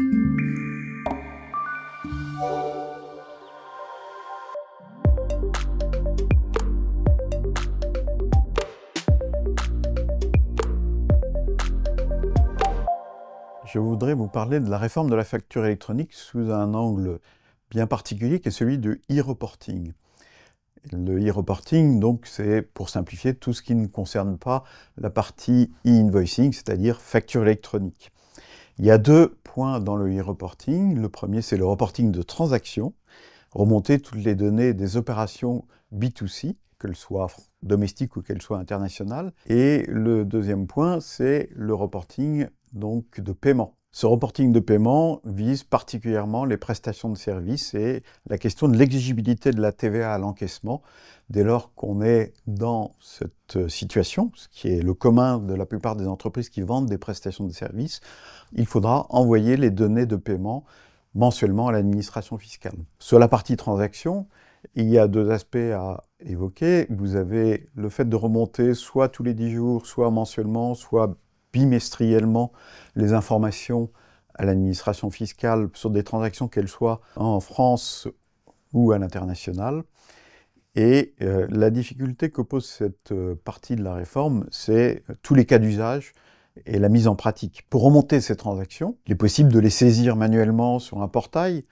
Je voudrais vous parler de la réforme de la facture électronique sous un angle bien particulier qui est celui de e-reporting. Le e-reporting, donc, c'est, pour simplifier, tout ce qui ne concerne pas la partie e-invoicing, c'est-à-dire facture électronique. Il y a deux points dans le e-reporting. Le premier, c'est le reporting de transactions, remonter toutes les données des opérations B2C, qu'elles soient domestiques ou qu'elles soient internationales. Et le deuxième point, c'est le reporting donc, de paiement. Ce reporting de paiement vise particulièrement les prestations de services et la question de l'exigibilité de la TVA à l'encaissement. Dès lors qu'on est dans cette situation, ce qui est le commun de la plupart des entreprises qui vendent des prestations de services, il faudra envoyer les données de paiement mensuellement à l'administration fiscale. Sur la partie transaction, il y a deux aspects à évoquer. Vous avez le fait de remonter soit tous les 10 jours, soit mensuellement, soit bimestriellement les informations à l'administration fiscale sur des transactions, qu'elles soient en France ou à l'international. Et la difficulté que pose cette partie de la réforme, c'est tous les cas d'usage et la mise en pratique. Pour remonter ces transactions, il est possible de les saisir manuellement sur un portail,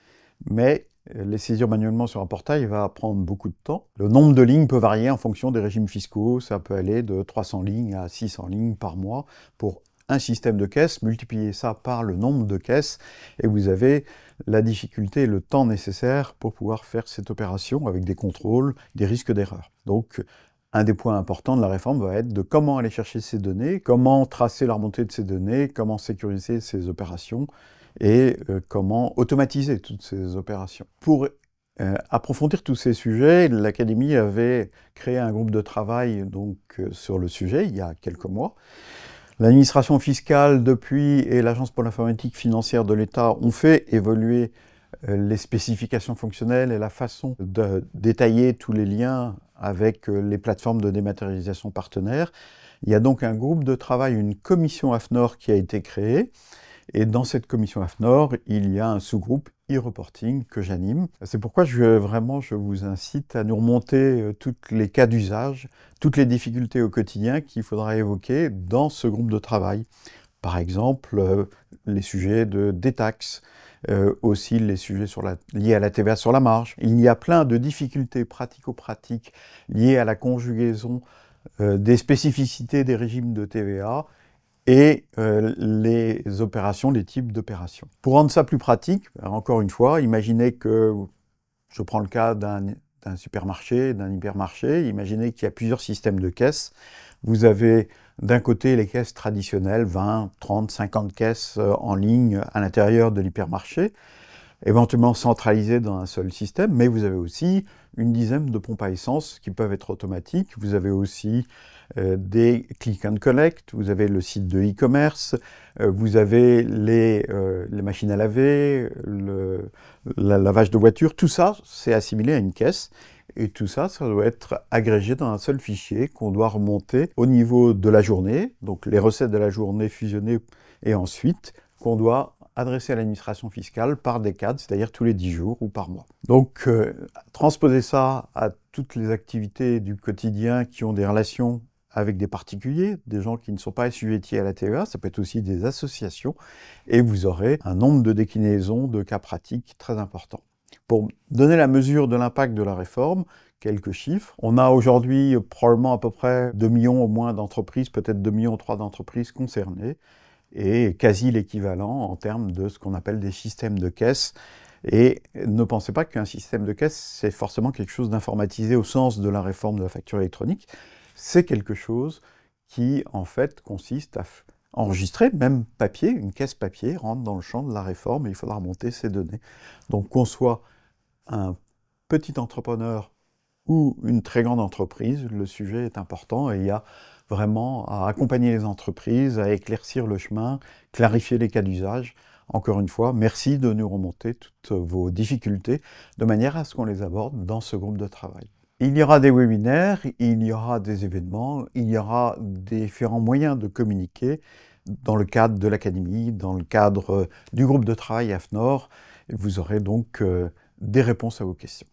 mais les saisir manuellement sur un portail va prendre beaucoup de temps. Le nombre de lignes peut varier en fonction des régimes fiscaux. Ça peut aller de 300 lignes à 600 lignes par mois pour un système de caisse. Multipliez ça par le nombre de caisses et vous avez la difficulté et le temps nécessaire pour pouvoir faire cette opération avec des contrôles, des risques d'erreur. Donc, un des points importants de la réforme va être de comment aller chercher ces données, comment tracer la remontée de ces données, comment sécuriser ces opérations et comment automatiser toutes ces opérations. Pour approfondir tous ces sujets, l'Académie avait créé un groupe de travail donc, sur le sujet il y a quelques mois. L'administration fiscale depuis et l'Agence pour l'informatique financière de l'État ont fait évoluer les spécifications fonctionnelles et la façon de détailler tous les liens avec les plateformes de dématérialisation partenaires. Il y a donc un groupe de travail, une commission AFNOR qui a été créée. Et dans cette commission AFNOR, il y a un sous-groupe e-reporting que j'anime. C'est pourquoi je vous incite à nous remonter tous les cas d'usage, toutes les difficultés au quotidien qu'il faudra évoquer dans ce groupe de travail. Par exemple, les sujets des taxes, aussi les sujets liés à la TVA sur la marge. Il y a plein de difficultés pratico-pratiques liées à la conjugaison des spécificités des régimes de TVA et les opérations, les types d'opérations. Pour rendre ça plus pratique, encore une fois, imaginez que, je prends le cas d'un supermarché, d'un hypermarché, imaginez qu'il y a plusieurs systèmes de caisses. Vous avez d'un côté les caisses traditionnelles, 20, 30, 50 caisses en ligne à l'intérieur de l'hypermarché, éventuellement centralisées dans un seul système, mais vous avez aussi une dizaine de pompes à essence qui peuvent être automatiques. Vous avez aussi des click and collect, vous avez le site de e-commerce, vous avez les machines à laver, le lavage de voiture. Tout ça, c'est assimilé à une caisse. Et tout ça, ça doit être agrégé dans un seul fichier qu'on doit remonter au niveau de la journée, donc les recettes de la journée fusionnées, et ensuite qu'on doit adresser à l'administration fiscale par décade, c'est-à-dire tous les 10 jours ou par mois. Donc, transposer ça à toutes les activités du quotidien qui ont des relations avec des particuliers, des gens qui ne sont pas assujettis à la TVA, ça peut être aussi des associations, et vous aurez un nombre de déclinaisons de cas pratiques très important. Pour donner la mesure de l'impact de la réforme, quelques chiffres. On a aujourd'hui probablement à peu près 2 millions au moins d'entreprises, peut-être 2,3 millions d'entreprises concernées, et quasi l'équivalent en termes de ce qu'on appelle des systèmes de caisse. Et ne pensez pas qu'un système de caisse, c'est forcément quelque chose d'informatisé au sens de la réforme de la facture électronique. C'est quelque chose qui, en fait, consiste à enregistrer, même papier, une caisse papier, rentre dans le champ de la réforme et il faudra remonter ces données. Donc qu'on soit un petit entrepreneur ou une très grande entreprise, le sujet est important et il y a vraiment à accompagner les entreprises, à éclaircir le chemin, clarifier les cas d'usage. Encore une fois, merci de nous remonter toutes vos difficultés de manière à ce qu'on les aborde dans ce groupe de travail. Il y aura des webinaires, il y aura des événements, il y aura différents moyens de communiquer dans le cadre de l'académie, dans le cadre du groupe de travail AFNOR. Et vous aurez donc des réponses à vos questions.